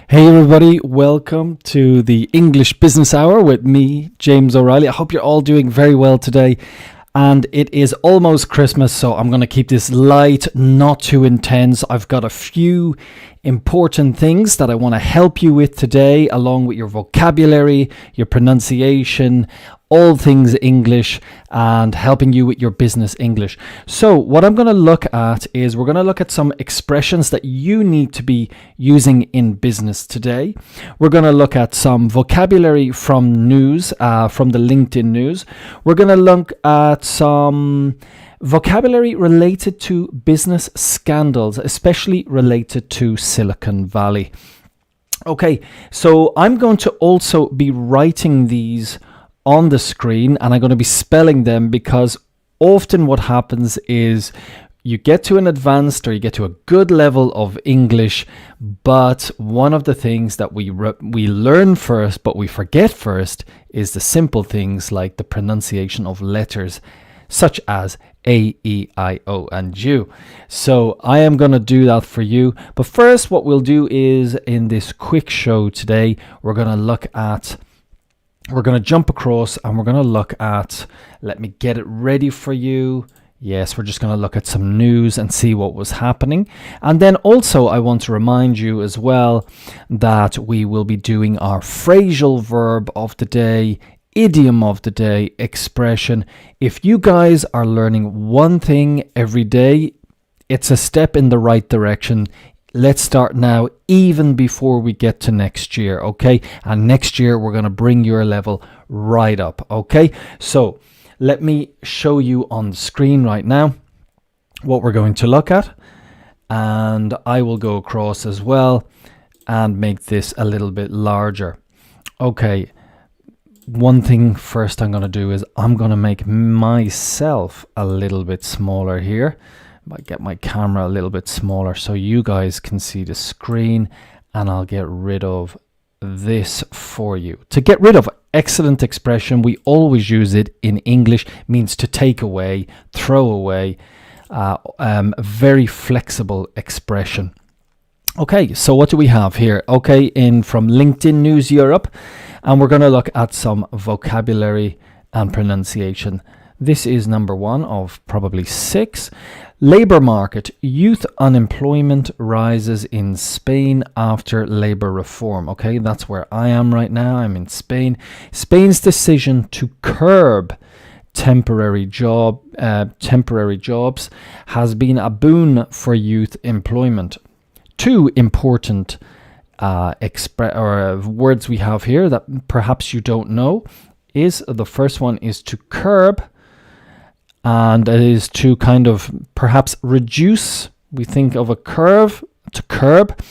Hey everybody, welcome to the English Business Hour with me, James O'Reilly. I hope you're all doing very well today. And it is almost Christmas, so I'm going to keep this light, not too intense. I've got a few important things that I want to help you with today, along with your vocabulary, your pronunciation, all things English, and helping you with your business English. So what I'm going to look at is we're going to look at some expressions that you need to be using in business today. We're going to look at some vocabulary from news, from the LinkedIn news. We're going to look at some vocabulary related to business scandals, especially related to Silicon Valley. Okay, so I'm going to also be writing these on the screen, and I'm going to be spelling them, because often what happens is you get to an advanced or you get to a good level of English, but one of the things that we learn first but we forget first is the simple things like the pronunciation of letters such as A, E, I, O, and U. So I am going to do that for you. But first, what we'll do is, in this quick show today, we're going to jump across and we're going to look at, let me get it ready for you. Yes, we're just going to look at some news and see what was happening. And then also I want to remind you as well that we will be doing our phrasal verb of the day, idiom of the day, expression. If you guys are learning one thing every day, it's a step in the right direction. Let's start now, even before we get to next year, okay? And next year, we're going to bring your level right up, okay? So let me show you on the screen right now what we're going to look at. And I will go across as well and make this a little bit larger. Okay, one thing first I'm going to do is I'm going to make myself a little bit smaller here. I get my camera a little bit smaller so you guys can see the screen, and I'll get rid of this for you. To get rid of, excellent expression. We always use it in English. Means to take away, throw away. Very flexible expression. Okay, so what do we have here? Okay, from LinkedIn News Europe, and we're going to look at some vocabulary and pronunciation. This is number one of probably 6. Labour market. Youth unemployment rises in Spain after labour reform. Okay, that's where I am right now. I'm in Spain. Spain's decision to curb temporary jobs has been a boon for youth employment. 2 important words we have here that perhaps you don't know is, the first one is to curb, and it is to kind of perhaps reduce. We think of a curve, to curb.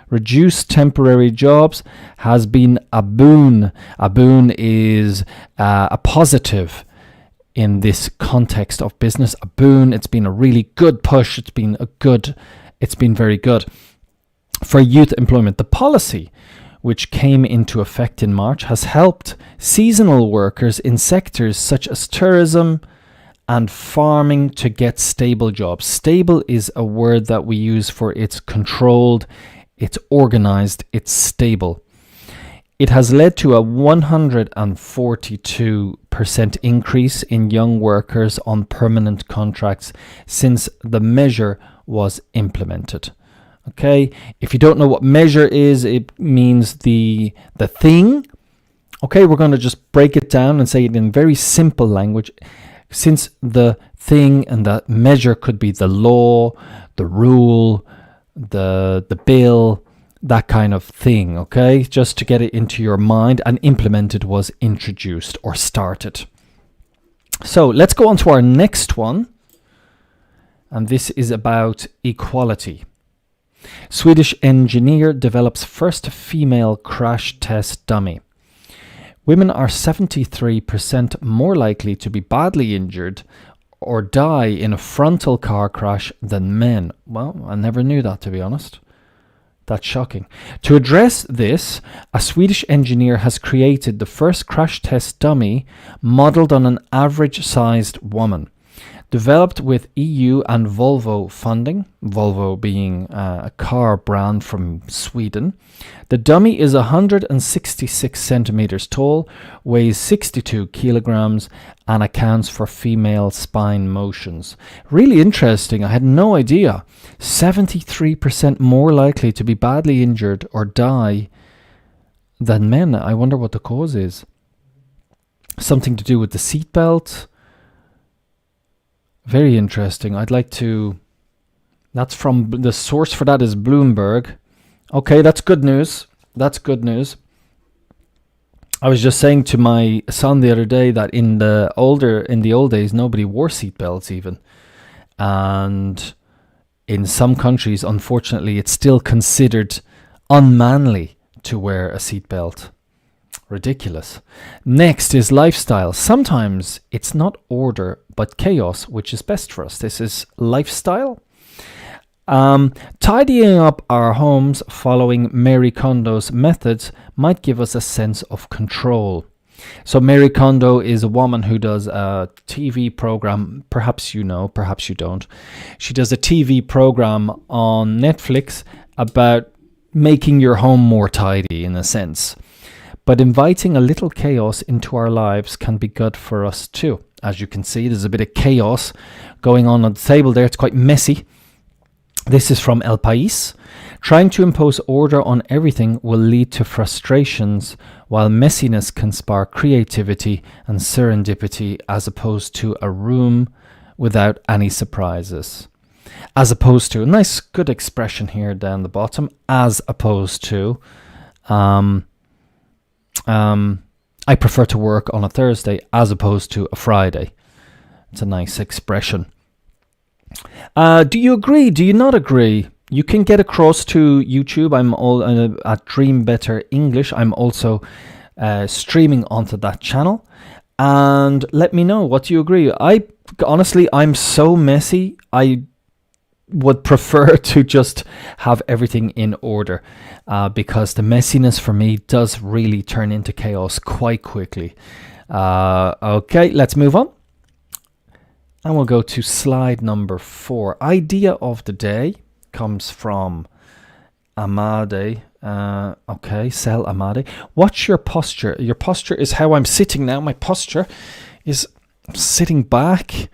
Reduce temporary jobs has been a boon. A boon is a positive in this context of business. A boon, it's been a really good push. It's been very good for youth employment. The policy, which came into effect in March, has helped seasonal workers in sectors such as tourism and farming to get stable jobs. Stable is a word that we use for it's controlled, it's organized, it's stable. It has led to a 142% increase in young workers on permanent contracts since the measure was implemented. Okay, if you don't know what measure is, it means the thing. Okay, we're going to just break it down and say it in very simple language. Since the thing and the measure could be the law, the rule, the bill, that kind of thing, okay? Just to get it into your mind, and implemented was introduced or started. So let's go on to our next one. And this is about equality. Swedish engineer develops first female crash test dummy. Women are 73% more likely to be badly injured or die in a frontal car crash than men. Well, I never knew that, to be honest. That's shocking. To address this, a Swedish engineer has created the first crash test dummy modeled on an average-sized woman. Developed with EU and Volvo funding, Volvo being a car brand from Sweden. The dummy is 166 centimeters tall, weighs 62 kilograms, and accounts for female spine motions. Really interesting. I had no idea. 73% more likely to be badly injured or die than men. I wonder what the cause is. Something to do with the seatbelt. Very interesting. I'd like to... That's from... The source for that is Bloomberg. Okay, that's good news. That's good news. I was just saying to my son the other day that in the old days, nobody wore seatbelts even. And in some countries, unfortunately, it's still considered unmanly to wear a seatbelt. Ridiculous. Next is lifestyle. Sometimes it's not order, but chaos, which is best for us. This is lifestyle. Tidying up our homes following Marie Kondo's methods might give us a sense of control. So Marie Kondo is a woman who does a TV program. Perhaps you know, perhaps you don't. She does a TV program on Netflix about making your home more tidy in a sense. But inviting a little chaos into our lives can be good for us too. As you can see, there's a bit of chaos going on the table there. It's quite messy. This is from El País. Trying to impose order on everything will lead to frustrations, while messiness can spark creativity and serendipity, as opposed to a room without any surprises. As opposed to, a nice good expression here down the bottom, as opposed to, I prefer to work on a Thursday as opposed to a Friday. It's a nice expression. Do you agree? Do you not agree? You can get across to YouTube. I'm all at Dream Better English. I'm also streaming onto that channel. And let me know, what do you agree? Honestly, I'm so messy. I would prefer to just have everything in order because the messiness for me does really turn into chaos quite quickly. Okay, let's move on. And we'll go to slide number 4. Idea of the day comes from Amade. Okay, Sel Amade. What's your posture? Your posture is how I'm sitting now. My posture is sitting back.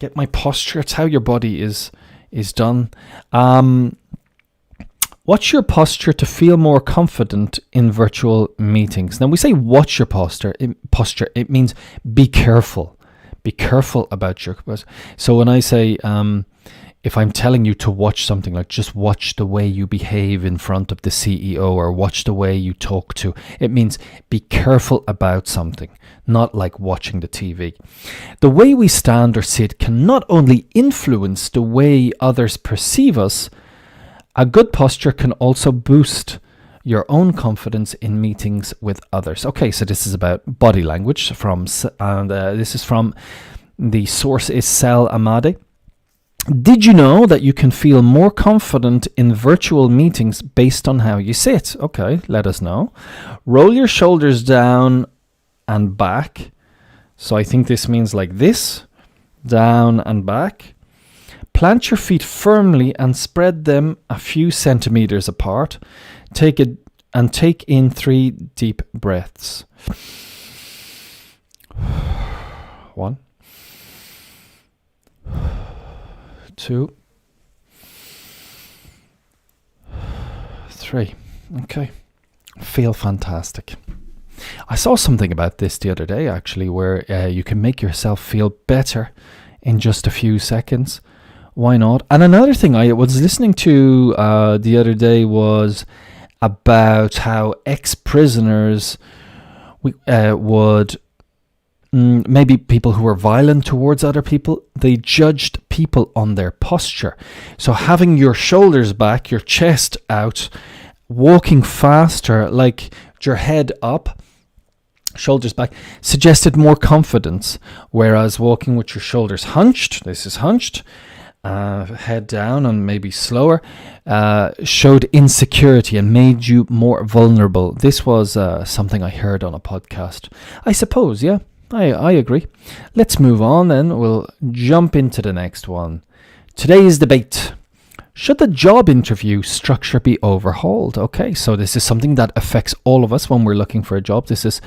Get my posture. It's how your body is done. What's your posture to feel more confident in virtual meetings? Now we say what's your posture. It means be careful. Be careful about your... So when I say, if I'm telling you to watch something, like just watch the way you behave in front of the CEO or watch the way you talk to, it means be careful about something, not like watching the TV. The way we stand or sit can not only influence the way others perceive us, a good posture can also boost your own confidence in meetings with others. Okay, so this is about body language this is from, the source is Sel Amade. Did you know that you can feel more confident in virtual meetings based on how you sit? Okay, let us know. Roll your shoulders down and back. So I think this means like this, down and back. Plant your feet firmly and spread them a few centimeters apart. Take in 3 deep breaths. 1, 2, 3. Okay. Feel fantastic. I saw something about this the other day, actually, where you can make yourself feel better in just a few seconds. Why not? And another thing I was listening to the other day was about how ex-prisoners would... maybe people who were violent towards other people, they judged people on their posture. So having your shoulders back, your chest out, walking faster, like your head up, shoulders back, suggested more confidence. Whereas walking with your shoulders hunched, this is hunched, head down and maybe slower, showed insecurity and made you more vulnerable. This was something I heard on a podcast. I suppose, yeah. I agree. Let's move on then. We'll jump into the next one. Today's debate. Should the job interview structure be overhauled? Okay, so this is something that affects all of us when we're looking for a job. This is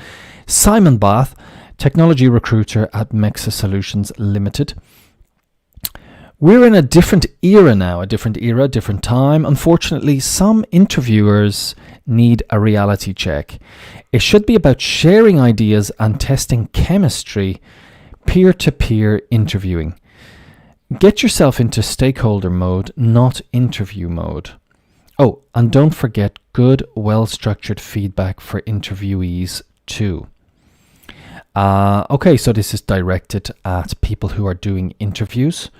Simon Bath, technology recruiter at Mexa Solutions Limited. We're in a different era now, different time. Unfortunately, some interviewers need a reality check. It should be about sharing ideas and testing chemistry, peer-to-peer interviewing. Get yourself into stakeholder mode, not interview mode. Oh, and don't forget good, well-structured feedback for interviewees too. Okay, so this is directed at people who are doing interviews.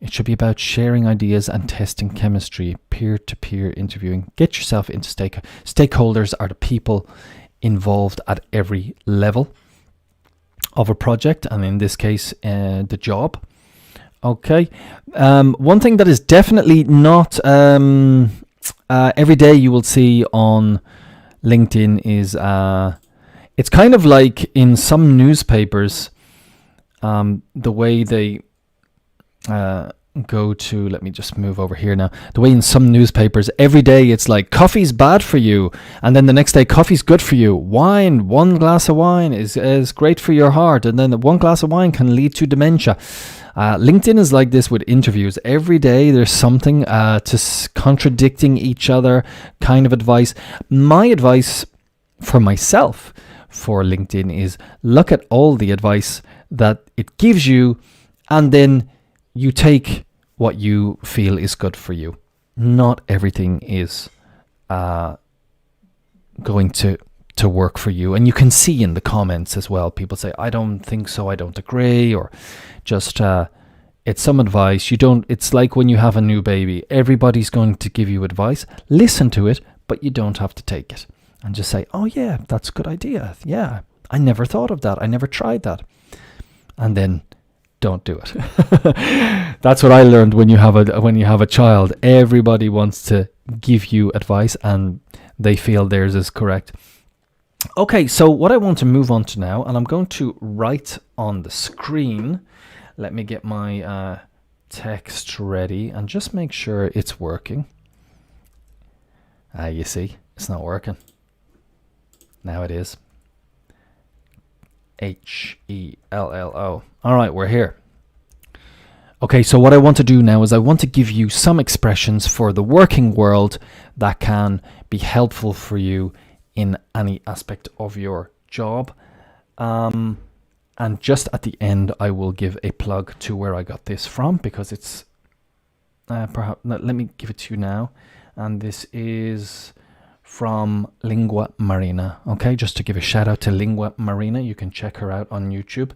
It should be about sharing ideas and testing chemistry, peer-to-peer interviewing. Get yourself into stakeholders are the people involved at every level of a project, and in this case, the job. Okay. One thing that is definitely not every day you will see on LinkedIn is it's kind of like in some newspapers, the way they go to, let me just move over here now. The way in some newspapers, every day it's like coffee's bad for you, and then the next day coffee's good for you. Wine, one glass of wine is great for your heart, and then one glass of wine can lead to dementia. LinkedIn is like this with interviews. Every day there's something contradicting each other kind of advice. My advice for myself for LinkedIn is look at all the advice that it gives you, and then you take what you feel is good for you. Not everything is going to work for you. And you can see in the comments as well, people say, I don't think so, I don't agree, or just it's some advice. It's like when you have a new baby, everybody's going to give you advice. Listen to it, but you don't have to take it. And just say, oh yeah, that's a good idea. Yeah, I never thought of that. I never tried that. And then don't do it. That's what I learned when you have a child. Everybody wants to give you advice and they feel theirs is correct. Okay, so what I want to move on to now, and I'm going to write on the screen. Let me get my text ready and just make sure it's working. You see, it's not working. Now it is. HELLO. All right, we're here. Okay, so what I want to do now is I want to give you some expressions for the working world that can be helpful for you in any aspect of your job. And just at the end, I will give a plug to where I got this from, because it's perhaps, let me give it to you now. And this is from Lingua Marina. Okay, just to give a shout out to Lingua Marina. You can check her out on YouTube.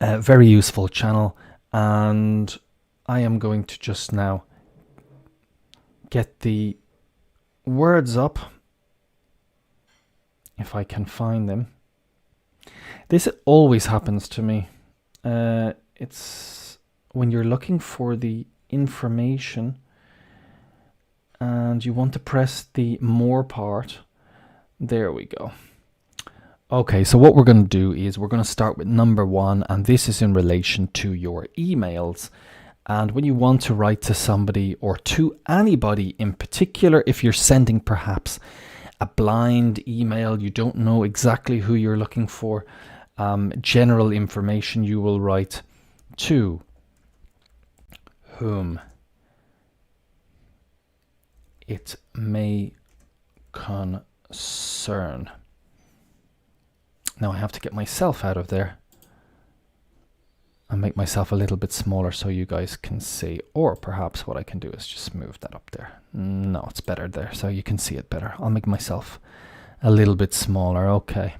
Very useful channel. And I am going to just now get the words up, if I can find them. This always happens to me. It's when you're looking for the information and you want to press the more part. There we go. Okay, so what we're going to do is we're going to start with number 1, and this is in relation to your emails. And when you want to write to somebody or to anybody in particular, if you're sending perhaps a blind email, you don't know exactly who you're looking for, general information, you will write to whom it may concern. Now I have to get myself out of there and make myself a little bit smaller so you guys can see. Or perhaps what I can do is just move that up there. No, it's better there so you can see it better. I'll make myself a little bit smaller. Okay.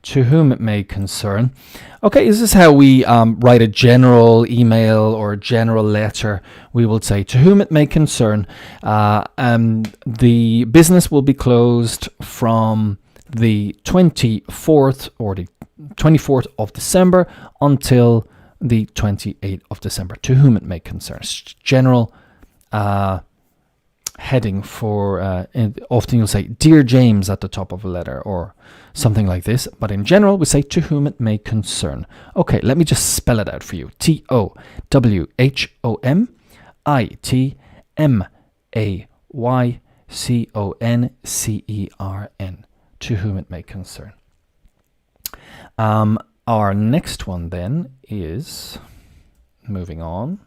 To whom it may concern. Okay, this is how we write a general email or a general letter. We will say, to whom it may concern, the business will be closed from the 24th or the 24th of December until the 28th of December. To whom it may concern. General heading for, often you'll say Dear James at the top of a letter or something like this, but in general we say to whom it may concern. Okay, let me just spell it out for you. TOWHOMITMAYCONCERN. To whom it may concern. Our next one then is, moving on.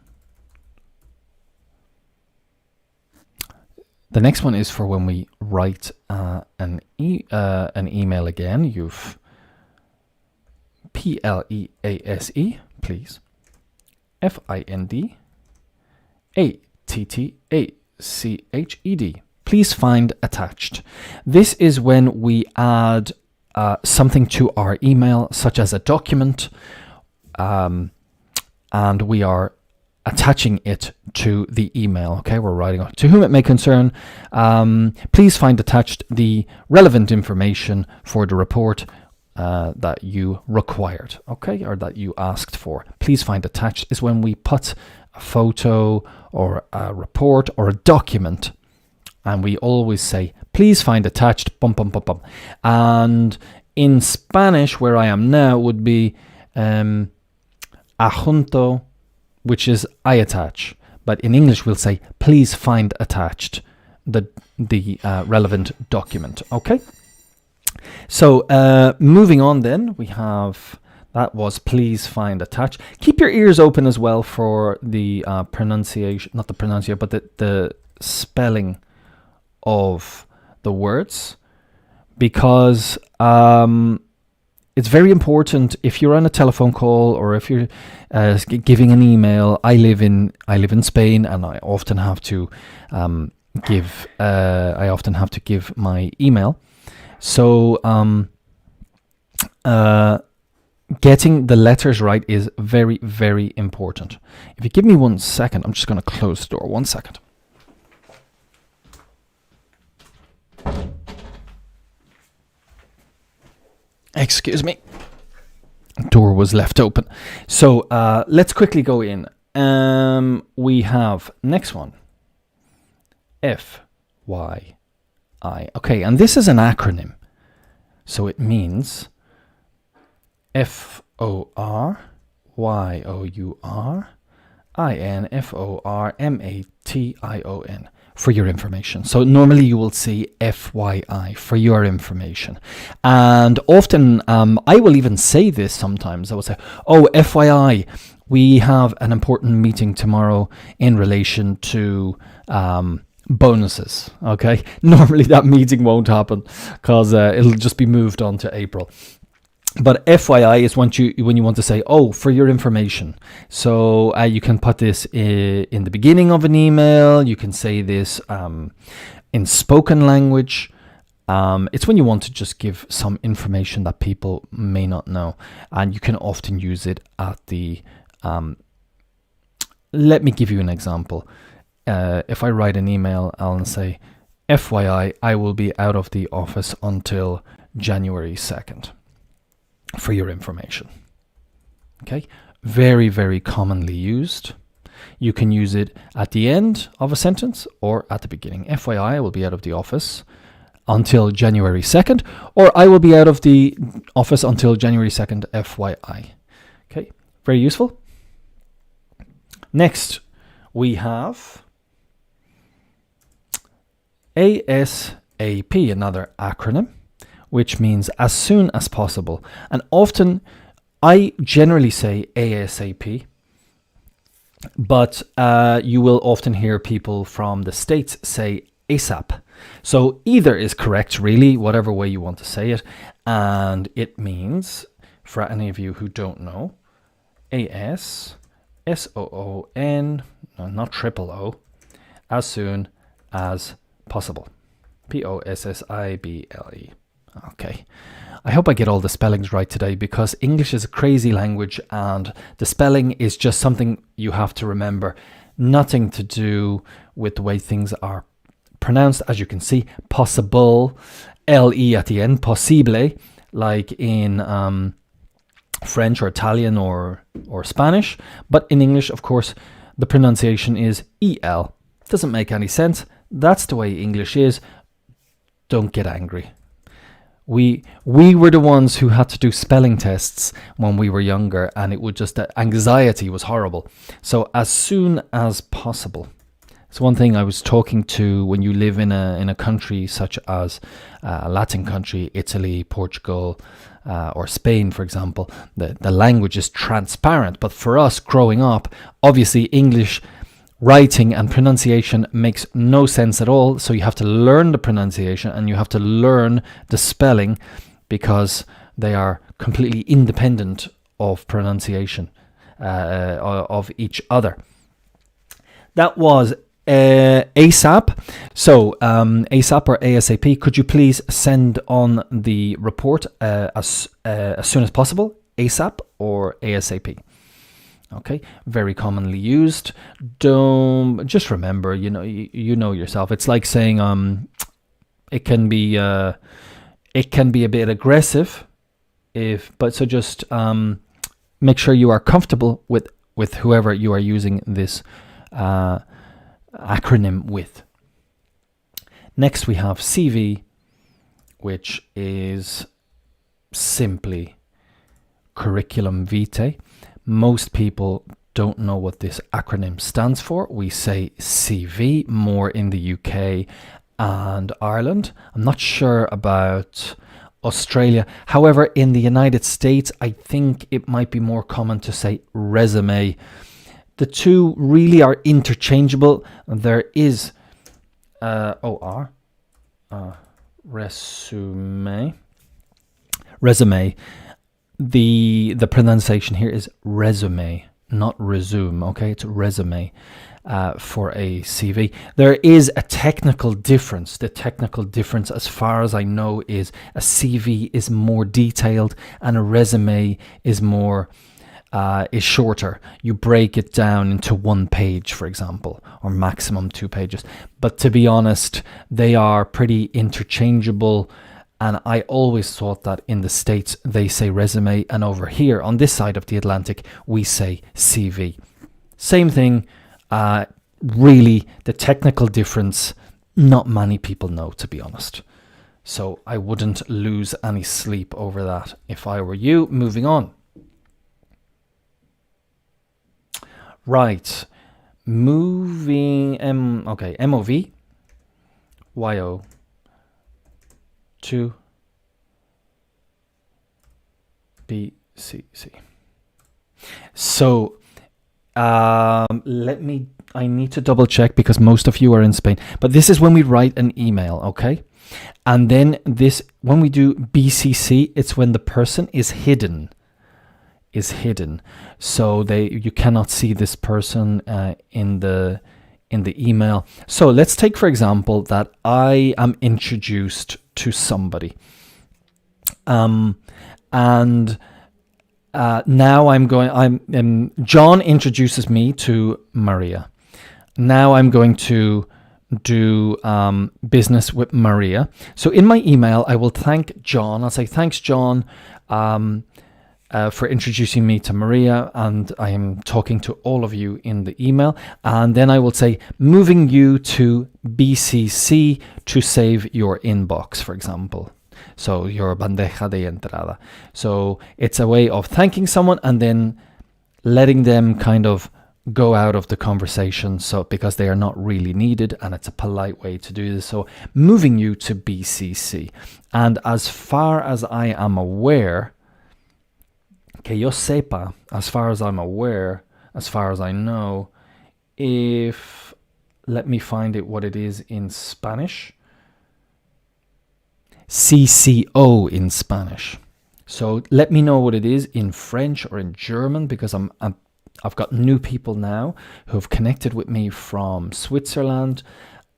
The next one is for when we write an email again. You've PLEASE, please. FINDATTACHED. Please find attached. This is when we add something to our email, such as a document, and we are attaching it to the email. Okay, we're writing on to whom it may concern. Please find attached the relevant information for the report that you required, okay, or that you asked for. Please find attached is when we put a photo or a report or a document, and we always say, please find attached, bum, bum, bum, bum. And in Spanish, where I am now, would be adjunto, which is I attach. But in English, we'll say, please find attached the relevant document. Okay. So moving on then, we have, that was please find attached. Keep your ears open as well for the pronunciation, not the pronunciation, but the spelling of the words, because it's very important if you're on a telephone call or if you're giving an email. I live in Spain, and I often have to give my email. So getting the letters right is very, very important. If you give me 1 second, I'm just going to close the door. 1 second. Excuse me. Door was left open. So let's quickly go in. We have next one. FYI. Okay, and this is an acronym. So it means FORYOURINFORMATION for your information. So normally you will see FYI, for your information. And often I will even say this sometimes. I will say, oh, FYI, we have an important meeting tomorrow in relation to bonuses. Okay, normally that meeting won't happen because it'll just be moved on to April. But FYI is when you want to say, oh, for your information. So you can put this in the beginning of an email. You can say this in spoken language. It's when you want to just give some information that people may not know. And you can often use it at the... let me give you an example. If I write an email, I'll say, FYI, I will be out of the office until January 2nd. For your information. Okay, very, very commonly used. You can use it at the end of a sentence or at the beginning. FYI, I will be out of the office until January 2nd, or I will be out of the office until January 2nd, FYI. Okay, very useful. Next, we have ASAP, another acronym, which means as soon as possible. And often I generally say ASAP, but you will often hear people from the States say ASAP. So either is correct, really, whatever way you want to say it. And it means, for any of you who don't know, ASSOON, no, not triple O, as soon as possible. POSSIBLE. Okay, I hope I get all the spellings right today, because English is a crazy language and the spelling is just something you have to remember. Nothing to do with the way things are pronounced. As you can see, possible, LE at the end, possible, like in French or Italian or Spanish. But in English, of course, the pronunciation is EL. Doesn't make any sense. That's the way English is. Don't get angry. We were the ones who had to do spelling tests when we were younger, and it would just, anxiety was horrible. So as soon as possible. It's one thing I was talking to, when you live in a country such as a Latin country, Italy, Portugal, or Spain, for example, the language is transparent. But for us growing up, obviously English writing and pronunciation makes no sense at all. So you have to learn the pronunciation and you have to learn the spelling, because they are completely independent of pronunciation of each other. That was ASAP. So ASAP or ASAP, could you please send on the report as soon as possible? ASAP or ASAP. Okay, very commonly used. Don't just remember, you know yourself. It's like saying it can be a bit aggressive, so just make sure you are comfortable with whoever you are using this acronym with. Next we have CV, which is simply curriculum vitae. Most people don't know what this acronym stands for. We say CV more in the UK and Ireland. I'm not sure about Australia. However, in the United States, I think it might be more common to say resume. The two really are interchangeable. There is resume. The pronunciation here is resume, not resume. Okay, it's resume for a CV. There is a technical difference. The technical difference, as far as I know, is a CV is more detailed and a resume is more is shorter. You break it down into 1 page, for example, or maximum 2 pages. But to be honest, they are pretty interchangeable. And I always thought that in the States they say resume, and over here on this side of the Atlantic we say CV. Same thing. Really, the technical difference, not many people know, to be honest. So I wouldn't lose any sleep over that if I were you. Moving on. Right. Okay, MOV, YO, 2, BCC. So I need to double check because most of you are in Spain, but this is when we write an email, okay? And then when we do BCC, it's when the person is hidden. So you cannot see this person in the email. So let's take, for example, that I am introduced to somebody, and now John introduces me to Maria. Now I'm going to do business with Maria. So in my email, I will thank John. I'll say, thanks, John, for introducing me to Maria, and I am talking to all of you in the email. And then I will say, moving you to BCC to save your inbox, for example. So your bandeja de entrada. So it's a way of thanking someone and then letting them kind of go out of the conversation, so because they are not really needed, and it's a polite way to do this. So moving you to BCC. And as far as I am aware, que yo sepa, as far as I'm aware, as far as I know, let me find it what it is in Spanish. CCO in Spanish. So let me know what it is in French or in German, because I've got new people now who have connected with me from Switzerland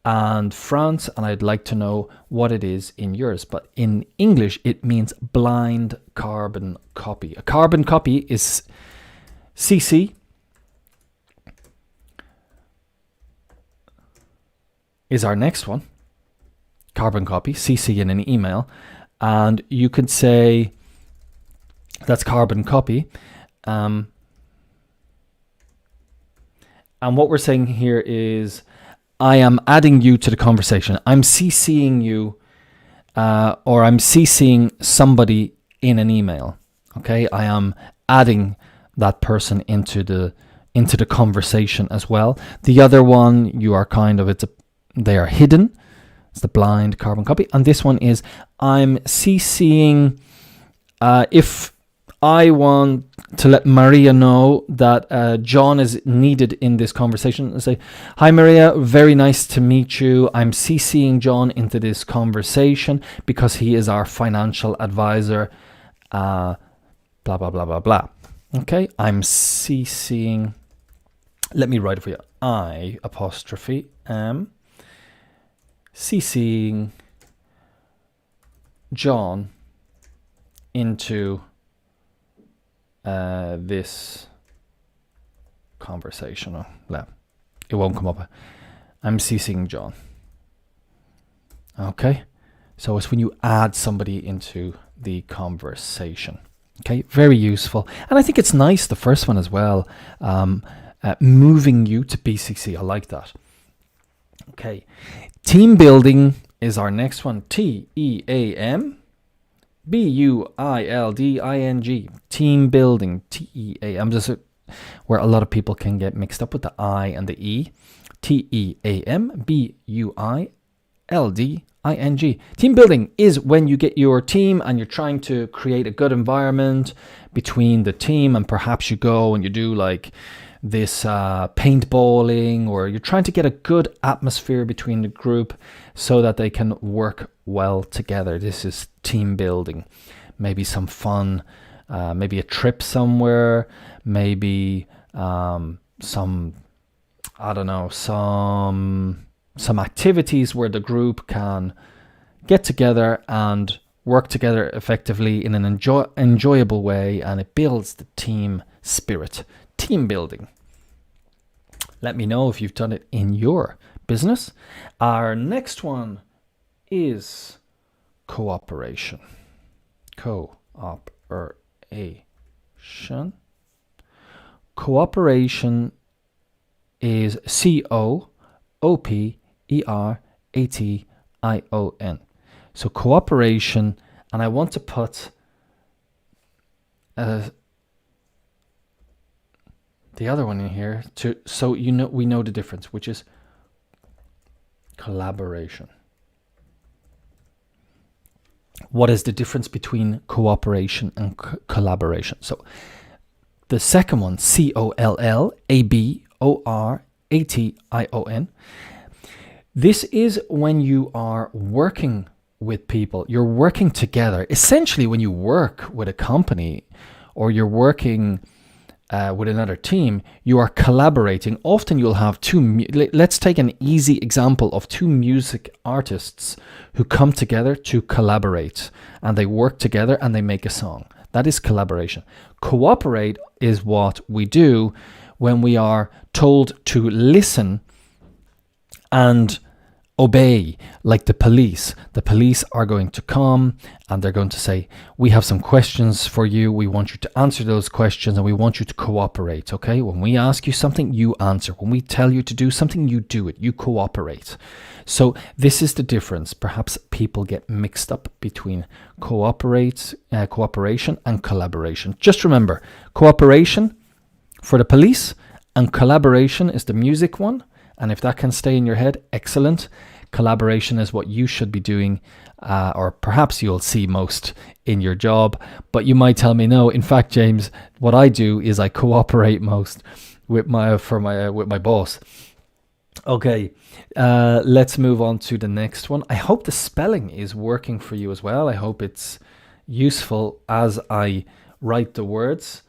and France, and I'd like to know what it is in yours. But in English, it means blind carbon copy. A carbon copy is CC is our next one. Carbon copy, CC in an email, and you could say that's carbon copy. And what we're saying here is I am adding you to the conversation. I'm CCing you, or I'm CCing somebody in an email. Okay, I am adding that person into the conversation as well. The other one, you are they are hidden. It's the blind carbon copy. And this one is I'm CCing. If I want to let Maria know that John is needed in this conversation, and say, "Hi Maria, very nice to meet you. I'm CCing John into this conversation because he is our financial advisor. Blah blah blah blah blah." Okay, I'm CCing. Let me write it for you. I apostrophe am CCing John into this conversation. Oh, no, it won't come up. I'm CCing John. Okay, so it's when you add somebody into the conversation. Okay, very useful. And I think it's nice, the first one as well, moving you to BCC. I like that. Okay, team building is our next one. TEAM BUILDING. Team building. TEAM. Just where a lot of people can get mixed up with the I and the E. TEAM BUILDING. Team building is when you get your team and you're trying to create a good environment between the team, and perhaps you go and you do like this paintballing, or you're trying to get a good atmosphere between the group so that they can work well together. This is team building. Maybe some fun, maybe a trip somewhere, maybe some activities where the group can get together and work together effectively in an enjoyable way, and it builds the team spirit. Team building. Let me know if you've done it in your business. Our next one is cooperation. Cooperation. Cooperation is COOPERATION. So cooperation, and I want to put the other one in here so we know the difference, which is collaboration. What is the difference between cooperation and collaboration? So the second one, COLLABORATION. This is when you are working with people. You're working together. Essentially, when you work with a company or you're working with another team, you are collaborating. Often you'll have let's take an easy example of two music artists who come together to collaborate, and they work together and they make a song. That is collaboration. Cooperate is what we do when we are told to listen and obey, like the police. The police are going to come and they're going to say, "We have some questions for you. We want you to answer those questions and we want you to cooperate." Okay? When we ask you something, you answer. When we tell you to do something, you do it. You cooperate. So this is the difference. Perhaps people get mixed up between cooperation and collaboration. Just remember, cooperation for the police and collaboration is the music one. And if that can stay in your head, excellent. Collaboration is what you should be doing, or perhaps you'll see most in your job. But you might tell me, no, in fact, James, what I do is I cooperate most with my boss. Okay, let's move on to the next one. I hope the spelling is working for you as well. I hope it's useful as I write the words.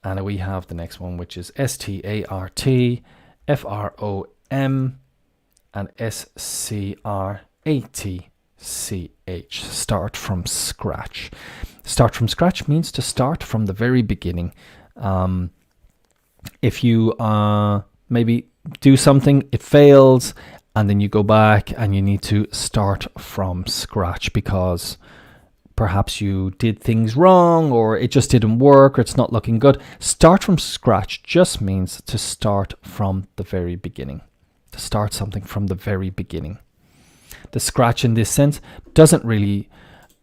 And we have the next one, which is START. FROM and SCRATCH. Start from scratch. Start from scratch means to start from the very beginning. If you maybe do something, it fails, and then you go back and you need to start from scratch because perhaps you did things wrong, or it just didn't work, or it's not looking good. Start from scratch just means to start from the very beginning. to start something from the very beginning. The scratch in this sense doesn't really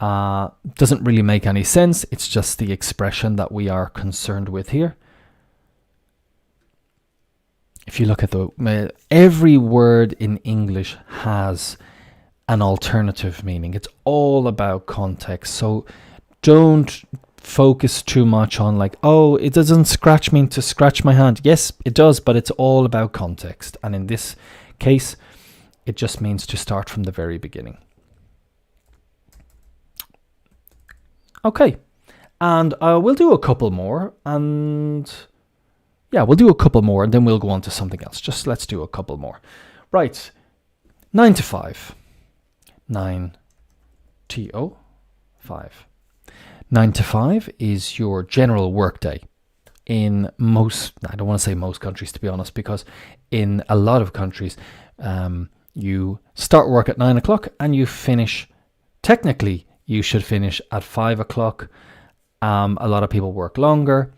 make any sense. It's just the expression that we are concerned with here. If you look at every word in English has an alternative meaning. It's all about context. So don't focus too much on like, oh, it doesn't scratch mean to scratch my hand. Yes, it does, but it's all about context. And in this case, it just means to start from the very beginning. Okay, and we'll do a couple more, and yeah, we'll do a couple more, and then we'll go on to something else. Just let's do a couple more. Right, 9 to 5. 9 to 5. 9 to 5 is your general work day. In most, I don't want to say most countries, to be honest, because in a lot of countries, you start work at 9 o'clock and you finish, technically, you should finish at 5 o'clock. A lot of people work longer.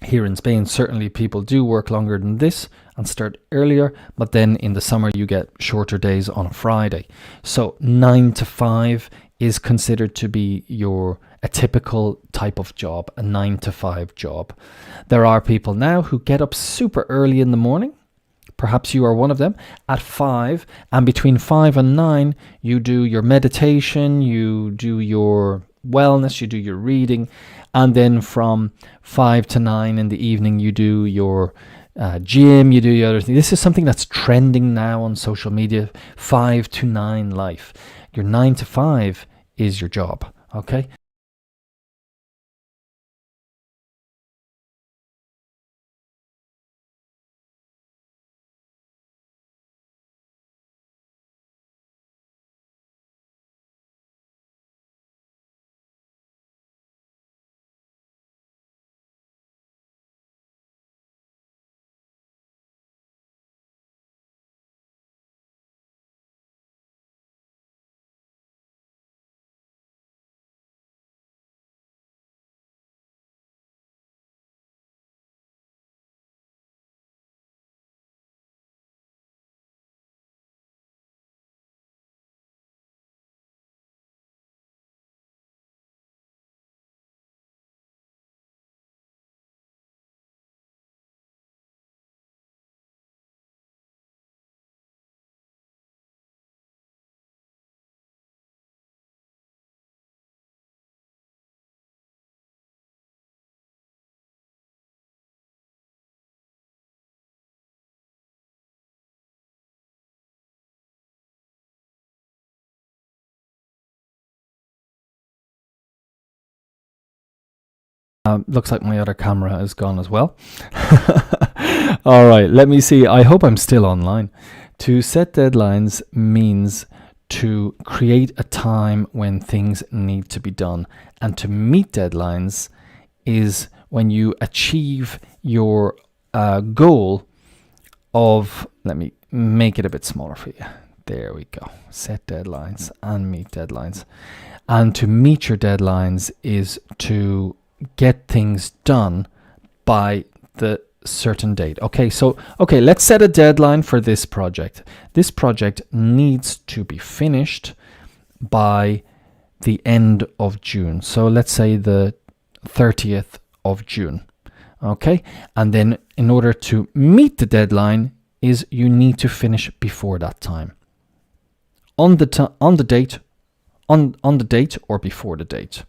Here in Spain, certainly people do work longer than this and start earlier, but then in the summer you get shorter days on a Friday. So 9 to 5 is considered to be a typical type of job, a 9 to 5 job. There are people now who get up super early in the morning. Perhaps you are one of them, at 5, and between 5 and 9 you do your meditation, you do your wellness, you do your reading, and then from 5 to 9 in the evening you do your gym, you do your other thing. This is something that's trending now on social media. 5 to 9 life. Your 9 to 5 is your job. Okay. Looks like my other camera is gone as well. All right, let me see. I hope I'm still online. To set deadlines means to create a time when things need to be done. And to meet deadlines is when you achieve your goal of, let me make it a bit smaller for you. There we go. Set deadlines and meet deadlines. And to meet your deadlines is to get things done by the certain date. Okay, let's set a deadline for this project. This project needs to be finished by the end of June. So let's say the 30th of June. Okay, and then in order to meet the deadline is you need to finish before that time. On the date or before the date.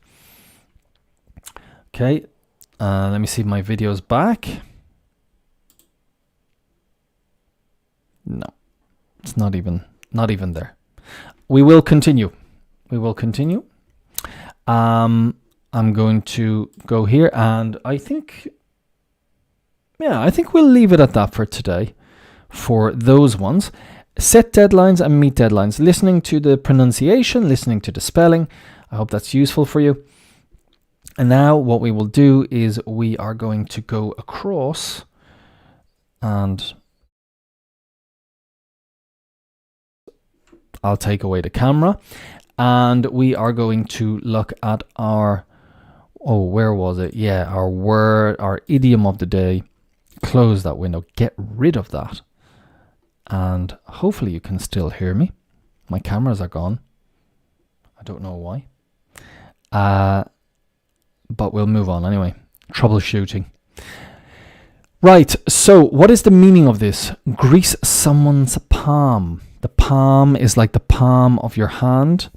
Okay, let me see if my video's back. No, it's not even there. We will continue. I'm going to go here, and I think we'll leave it at that for today. For those ones, set deadlines and meet deadlines. Listening to the pronunciation, listening to the spelling. I hope that's useful for you. And now what we will do is we are going to go across and I'll take away the camera and we are going to look at our, where was it? Yeah, our word, our idiom of the day. Close that window, get rid of that. and hopefully you can still hear me. My cameras are gone. I don't know why. But we'll move on anyway. Troubleshooting. Right, so what is the meaning of this? Grease someone's palm. The palm is like the palm of your hand.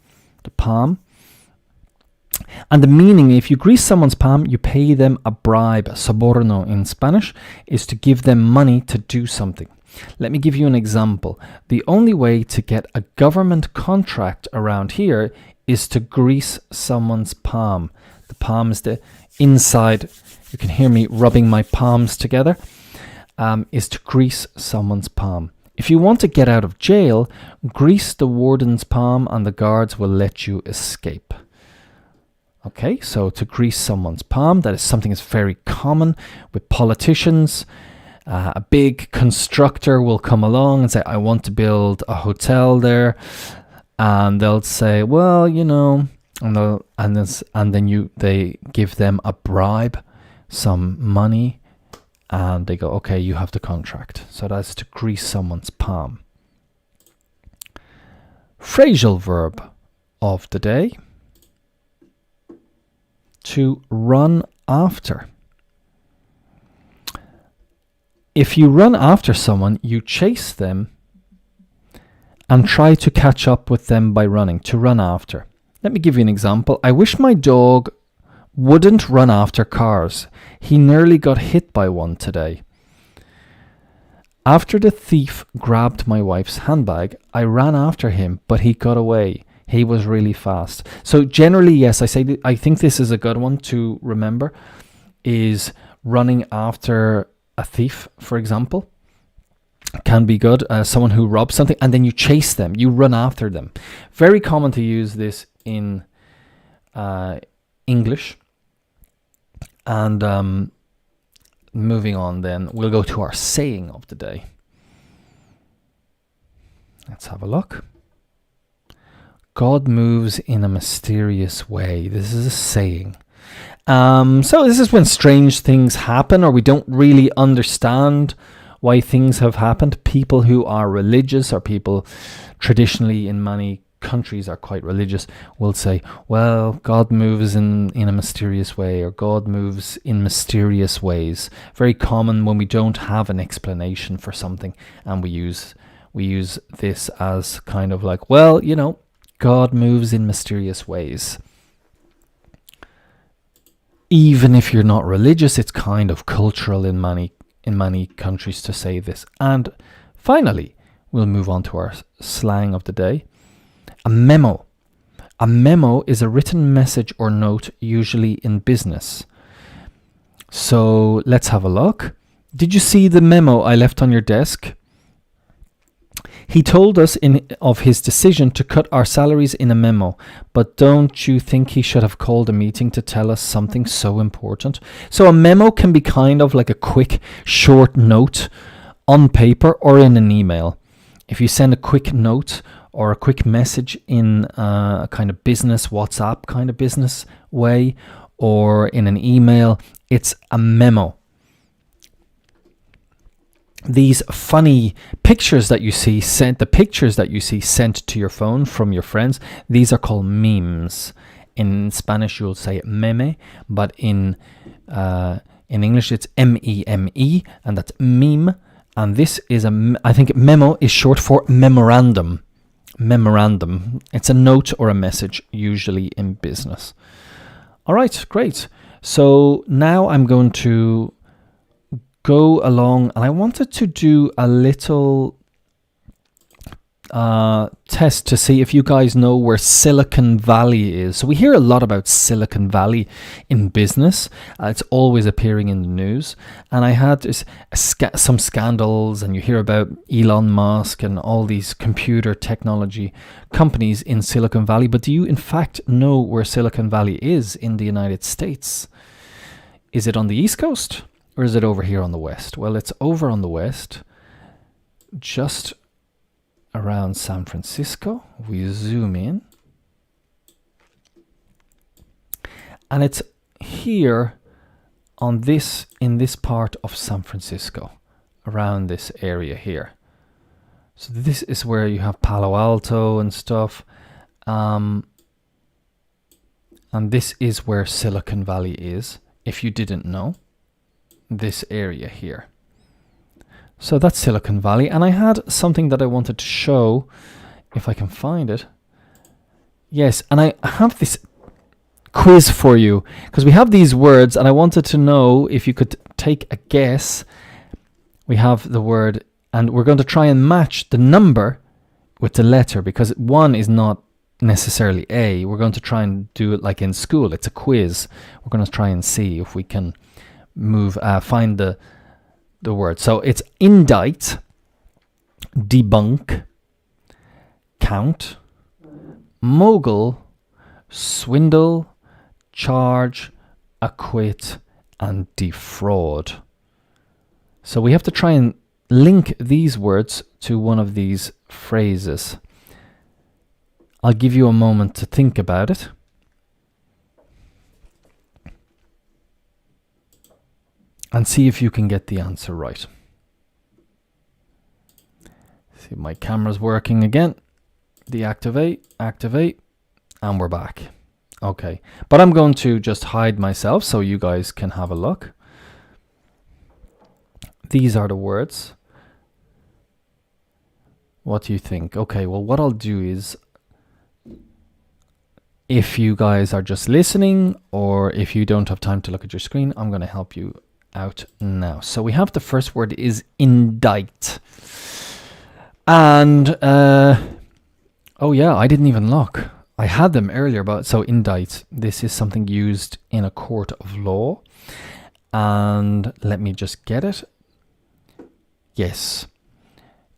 The palm. And the meaning, if you grease someone's palm, you pay them a bribe. Soborno in Spanish is to give them money to do something. Let me give you an example. The only way to get a government contract around here is to grease someone's palm. The palm is the inside. You can hear me rubbing my palms together. Is to grease someone's palm. If you want to get out of jail, grease the warden's palm and the guards will let you escape. Okay, so to grease someone's palm, that is something that's very common with politicians. A big constructor will come along and say, I want to build a hotel there. And they'll say, well, you know, and then they give them a bribe, some money, and they go, okay, you have the contract. So that's to grease someone's palm. Phrasal verb of the day. To run after. If you run after someone, you chase them and try to catch up with them by running. To run after. Let me give you an example. I wish my dog wouldn't run after cars. He nearly got hit by one today. After the thief grabbed my wife's handbag, I ran after him, but he got away. He was really fast. So generally, yes, I think this is a good one to remember, is running after a thief, for example. Can be good. Someone who robs something, and then you chase them. You run after them. Very common to use this in English. And moving on then, we'll go to our saying of the day. Let's have a look. God moves in a mysterious way. This is a saying. So this is when strange things happen or we don't really understand why things have happened. People who are religious, or people traditionally in many countries are quite religious, will say, well, God moves in a mysterious way, or God moves in mysterious ways. Very common when we don't have an explanation for something, and we use this as kind of like, well, you know, God moves in mysterious ways. Even if you're not religious, it's kind of cultural in many countries to say this. And finally, we'll move on to our slang of the day. A memo. A memo is a written message or note, usually in business. So let's have a look. Did you see the memo I left on your desk? He told us of his decision to cut our salaries in a memo, but don't you think he should have called a meeting to tell us something so important? So a memo can be kind of like a quick, short note on paper or in an email. If you send a quick note or a quick message in a kind of business, WhatsApp kind of business way, or in an email, it's a memo. These funny pictures that you see sent to your phone from your friends, these are called memes. In Spanish, you'll say meme, but in English, it's M-E-M-E, and that's meme. And this is I think memo is short for memorandum. Memorandum. It's a note or a message, usually in business. All right, great. So now I'm going to go along, and I wanted to do a little test to see if you guys know where Silicon Valley is. So we hear a lot about Silicon Valley in business. It's always appearing in the news. And I had some scandals, and you hear about Elon Musk and all these computer technology companies in Silicon Valley. But do you in fact know where Silicon Valley is in the United States? Is it on the East Coast? Or is it over here on the west? Well, it's over on the west, just around San Francisco. We zoom in. And it's here in this part of San Francisco, around this area here. So this is where you have Palo Alto and stuff. And this is where Silicon Valley is, if you didn't know. This area here. So that's Silicon Valley. And I had something that I wanted to show, if I can find it. Yes, and I have this quiz for you, because we have these words, and I wanted to know if you could take a guess. We have the word, and we're going to try and match the number with the letter, because one is not necessarily A. We're going to try and do it like in school. It's a quiz. We're going to try and see if we can find the word. So it's indict, debunk, count, mogul, swindle, charge, acquit, and defraud. So we have to try and link these words to one of these phrases. I'll give you a moment to think about it. And see if you can get the answer right. See, my camera's working again. Deactivate, activate, and we're back. Okay, but I'm going to just hide myself so you guys can have a look. These are the words. What do you think? Okay, well, what I'll do is, if you guys are just listening, or if you don't have time to look at your screen, I'm going to help you out now. So we have the first word is indict. And, oh yeah, I didn't even look. I had them earlier, but so indict. This is something used in a court of law. And let me just get it. Yes.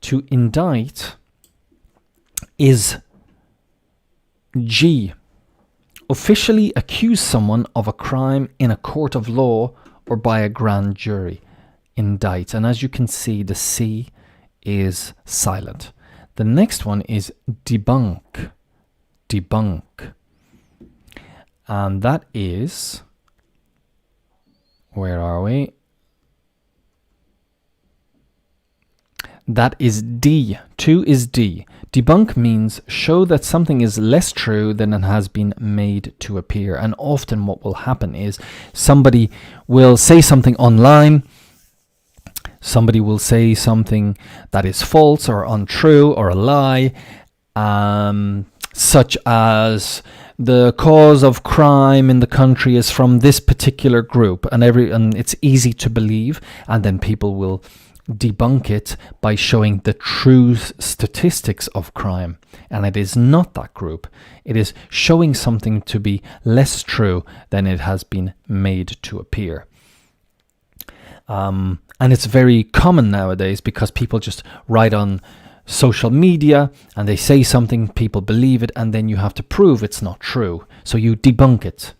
To indict is G. Officially accuse someone of a crime in a court of law or by a grand jury. Indict. And as you can see, the C is silent. The next one is debunk. Debunk. And that is, where are we? That is D. 2 is D. Debunk means show that something is less true than it has been made to appear. And often what will happen is somebody will say something online. Somebody will say something that is false or untrue or a lie, such as the cause of crime in the country is from this particular group, and it's easy to believe, and then people will debunk it by showing the true statistics of crime, and it is not that group. It is showing something to be less true than it has been made to appear. And it's very common nowadays because people just write on social media and they say something, people believe it, and then you have to prove it's not true. So you debunk it.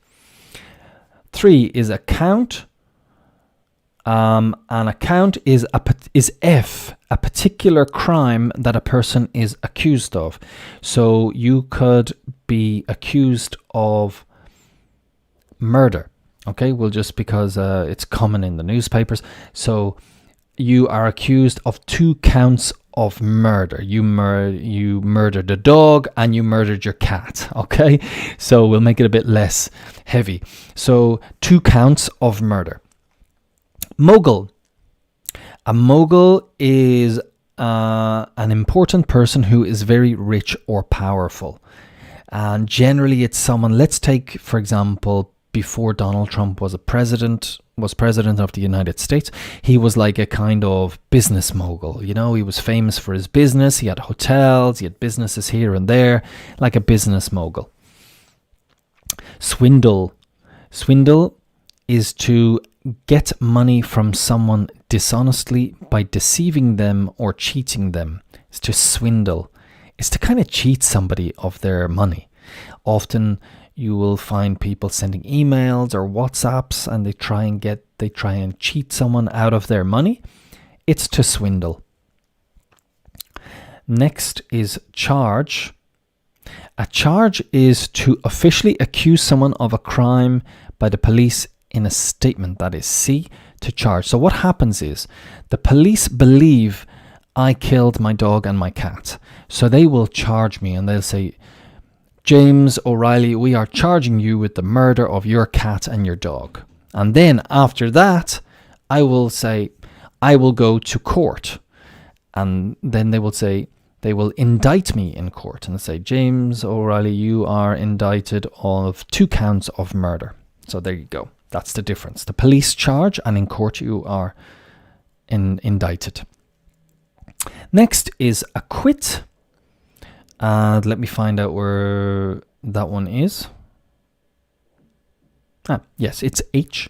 3 is account. An account is F, a particular crime that a person is accused of. So you could be accused of murder. Okay, well, just because it's common in the newspapers. So you are accused of 2 counts of murder. You murdered a dog and you murdered your cat. Okay, so we'll make it a bit less heavy. So 2 counts of murder. Mogul. A mogul is an important person who is very rich or powerful. And generally it's someone, let's take, for example, before Donald Trump was president of the United States, he was like a kind of business mogul. You know, he was famous for his business. He had hotels, he had businesses here and there, like a business mogul. Swindle. Swindle is to get money from someone dishonestly by deceiving them or cheating them. It's to swindle. It's to kind of cheat somebody of their money. Often you will find people sending emails or WhatsApps and they try and cheat someone out of their money. It's to swindle. Next is charge. A charge is to officially accuse someone of a crime by the police in a statement. That is C, to charge. So what happens is the police believe I killed my dog and my cat. So they will charge me and they'll say, James O'Reilly, we are charging you with the murder of your cat and your dog. And then after that, I will say, I will go to court. And then they will say, they will indict me in court and say, James O'Reilly, you are indicted of 2 counts of murder. So there you go. That's the difference. The police charge, and in court you are indicted. Next is acquit. And let me find out where that one is. Yes, it's H.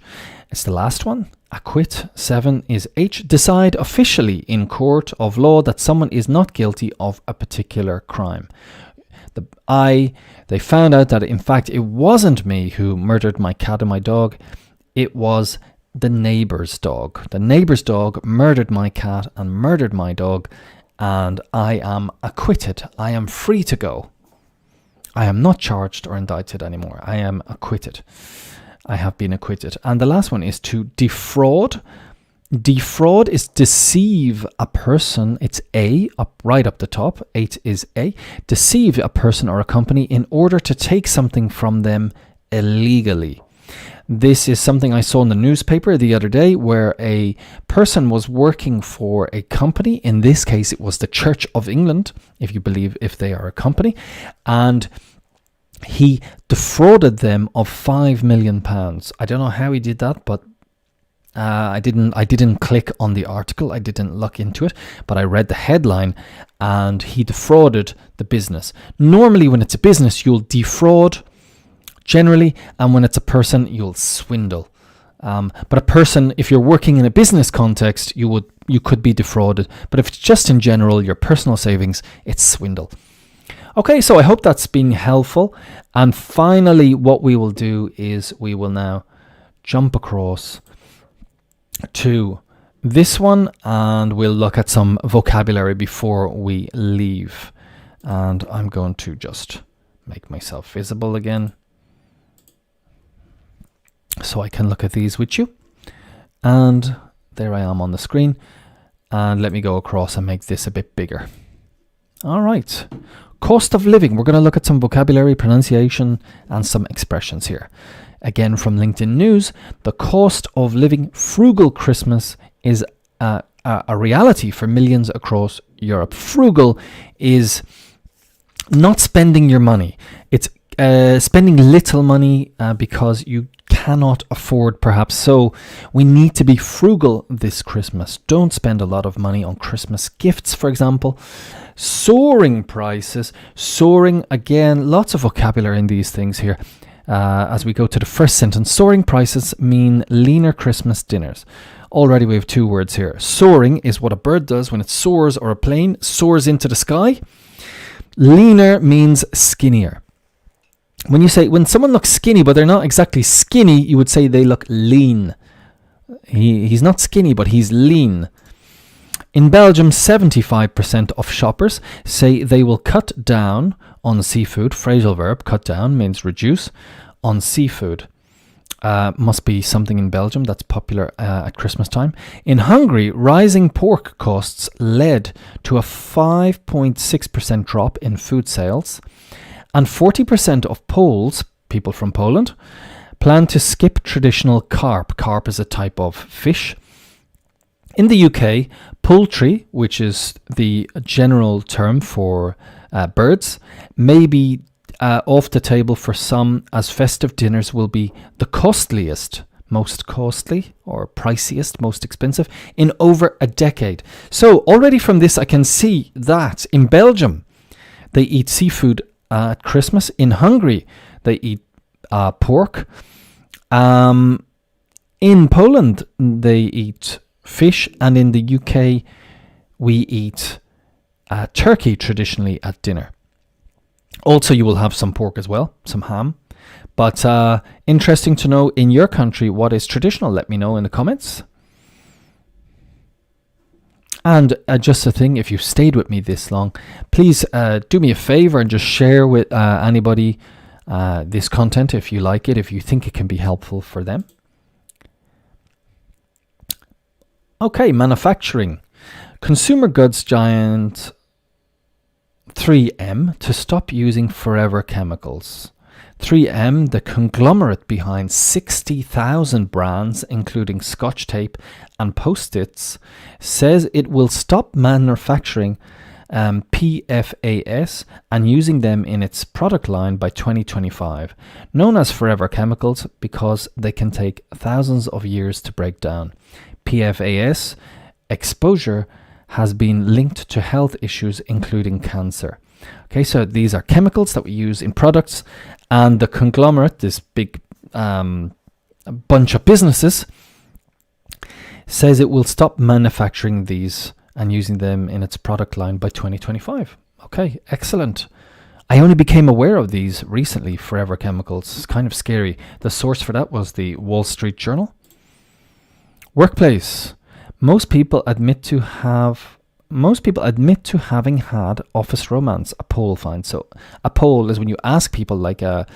It's the last one. Acquit. 7 is H. Decide officially in court of law that someone is not guilty of a particular crime. They found out that in fact it wasn't me who murdered my cat and my dog. It was the neighbour's dog. The neighbour's dog murdered my cat and murdered my dog, and I am acquitted. I am free to go. I am not charged or indicted anymore. I am acquitted. I have been acquitted. And the last one is to defraud. Defraud is deceive a person. It's A, right up the top. 8 is A. Deceive a person or a company in order to take something from them illegally. This is something I saw in the newspaper the other day, where a person was working for a company. In this case, it was the Church of England, if they are a company, and he defrauded them of £5 million. I don't know how he did that, but I didn't click on the article. I didn't look into it, but I read the headline, and he defrauded the business. Normally, when it's a business, you'll defraud generally, and when it's a person, you'll swindle. But a person, if you're working in a business context, you could be defrauded. But if it's just in general, your personal savings, it's swindle. Okay, so I hope that's been helpful. And finally, what we will do is we will now jump across to this one, and we'll look at some vocabulary before we leave. And I'm going to just make myself visible again, so I can look at these with you. And there I am on the screen. And let me go across and make this a bit bigger. All right. Cost of living. We're going to look at some vocabulary, pronunciation, and some expressions here. Again, from LinkedIn News, the cost of living frugal Christmas is a reality for millions across Europe. Frugal is not spending your money. It's spending little money because you cannot afford, perhaps. So we need to be frugal this Christmas. Don't spend a lot of money on Christmas gifts, for example. Soaring prices. Soaring, again, lots of vocabulary in these things here. As we go to the first sentence, soaring prices mean leaner Christmas dinners. Already we have 2 words here. Soaring is what a bird does when it soars, or a plane soars into the sky. Leaner means skinnier. When someone looks skinny, but they're not exactly skinny, you would say they look lean. He's not skinny, but he's lean. In Belgium, 75% of shoppers say they will cut down on seafood. Phrasal verb, cut down, means reduce, on seafood. Must be something in Belgium that's popular at Christmas time. In Hungary, rising pork costs led to a 5.6% drop in food sales. And 40% of Poles, people from Poland, plan to skip traditional carp. Carp is a type of fish. In the UK, poultry, which is the general term for birds, may be off the table for some, as festive dinners will be the costliest, most costly, or priciest, most expensive, in over a decade. So already from this, I can see that in Belgium, they eat seafood at Christmas. In Hungary, they eat pork. In Poland, they eat fish. And in the UK, we eat turkey traditionally at dinner. Also, you will have some pork as well, some ham. But interesting to know in your country what is traditional. Let me know in the comments. And just a thing, if you've stayed with me this long, please do me a favor and just share with anybody this content if you like it, if you think it can be helpful for them. consumer goods giant 3M to stop using forever chemicals. 3M, the conglomerate behind 60,000 brands, including Scotch tape and Post-its, says it will stop manufacturing PFAS and using them in its product line by 2025, known as forever chemicals because they can take thousands of years to break down. PFAS exposure has been linked to health issues, including cancer. Okay, so these are chemicals that we use in products, and the conglomerate, this big bunch of businesses, says it will stop manufacturing these and using them in its product line by 2025. Okay, excellent. I only became aware of these recently, forever chemicals. It's kind of scary. The source for that was the Wall Street Journal. Workplace. Most people admit to having had office romance, a poll finds. So a poll is when you ask people, like a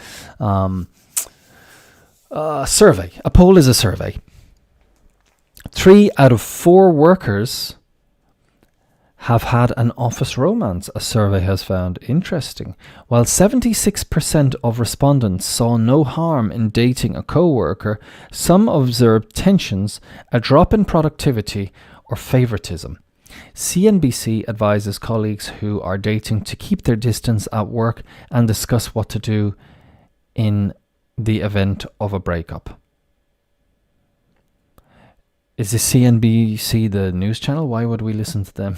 survey. A poll is a survey. 3 out of 4 workers have had an office romance, a survey has found. Interesting. While 76% of respondents saw no harm in dating a co-worker, some observed tensions, a drop in productivity, or favoritism. CNBC advises colleagues who are dating to keep their distance at work and discuss what to do in the event of a breakup. Is this CNBC the news channel? Why would we listen to them?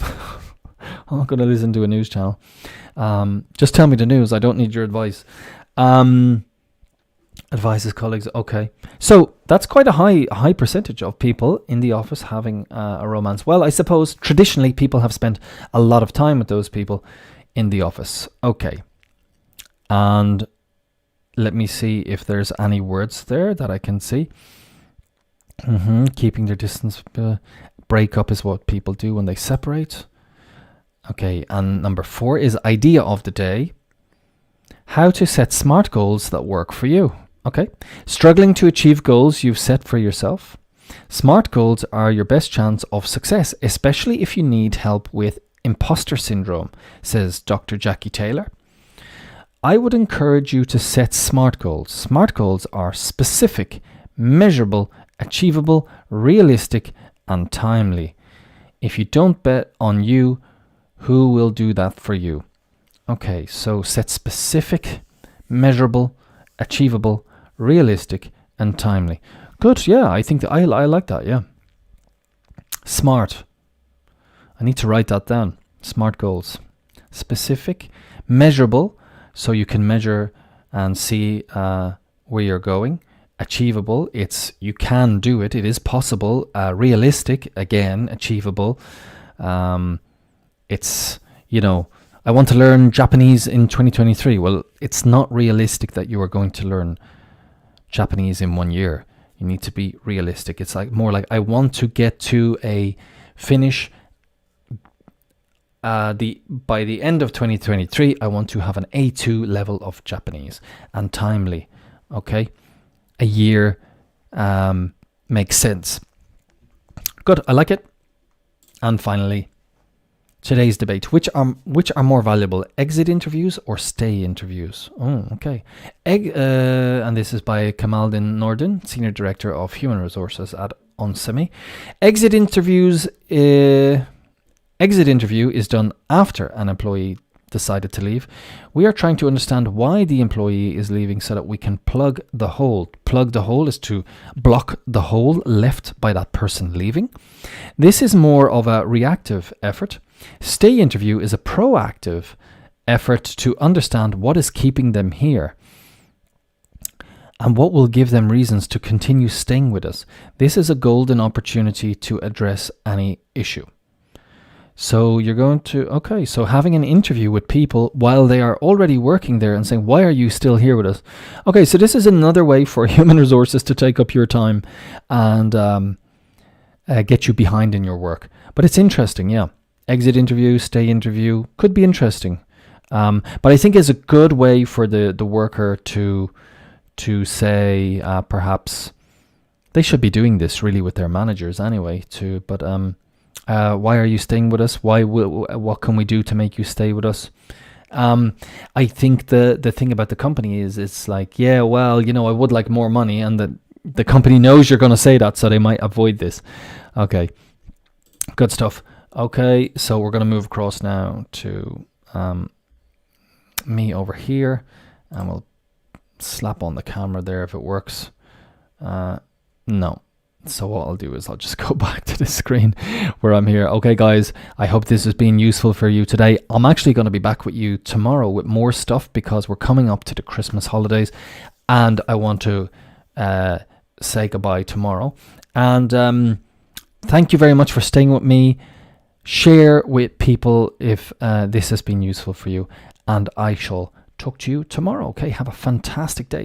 I'm not going to listen to a news channel. Just tell me the news. I don't need your advice. Advises colleagues. Okay. So that's quite a high percentage of people in the office having a romance. Well, I suppose traditionally people have spent a lot of time with those people in the office. Okay. And let me see if there's any words there that I can see. Keeping their distance. Breakup is what people do when they separate. Okay, and number 4 is idea of the day. How to set smart goals that work for you. Okay, struggling to achieve goals you've set for yourself. Smart goals are your best chance of success, especially if you need help with imposter syndrome, says Dr. Jackie Taylor. I would encourage you to set SMART goals. SMART goals are specific, measurable, achievable, realistic, and timely. If you don't bet on you, who will do that for you? Okay, so set specific, measurable, achievable, realistic, and timely. Good, yeah, I think that I like that, yeah. SMART. I need to write that down. SMART goals. Specific, measurable, so you can measure and see where you're going. Achievable, it's you can do it, it is possible. Realistic, again, achievable. It's, you know, I want to learn Japanese in 2023. Well, it's not realistic that you are going to learn Japanese in 1 year. You need to be realistic. It's like more like I want to get to a finish by the end of 2023. I want to have an A2 level of Japanese, and timely. Okay, a year makes sense. Good, I like it. And finally, today's debate: which are more valuable, exit interviews or stay interviews? Oh, okay. And this is by Kamaldin Nordin, Senior Director of Human Resources at Onsemi. Exit interview is done after an employee decided to leave. We are trying to understand why the employee is leaving so that we can plug the hole. Plug the hole is to block the hole left by that person leaving. This is more of a reactive effort. Stay interview is a proactive effort to understand what is keeping them here and what will give them reasons to continue staying with us. This is a golden opportunity to address any issue. So you're going to, okay, so having an interview with people while they are already working there and saying, why are you still here with us? Okay, so this is another way for human resources to take up your time and get you behind in your work. But it's interesting, yeah. Exit interview, stay interview could be interesting. But I think it's a good way for the worker to say, perhaps they should be doing this really with their managers anyway, but Why are you staying with us? What can we do to make you stay with us? I think the thing about the company is it's like, yeah, well, I would like more money, and the company knows you're going to say that, so they might avoid this. Okay, good stuff. Okay, so we're going to move across now to me over here, and we'll slap on the camera there if it works. No. So what I'll do is I'll just go back to the screen where I'm here. Okay, guys, I hope this has been useful for you today. I'm actually going to be back with you tomorrow with more stuff, because we're coming up to the Christmas holidays, and I want to say goodbye tomorrow. And thank you very much for staying with me. Share with people if this has been useful for you, and I shall talk to you tomorrow. Okay, have a fantastic day.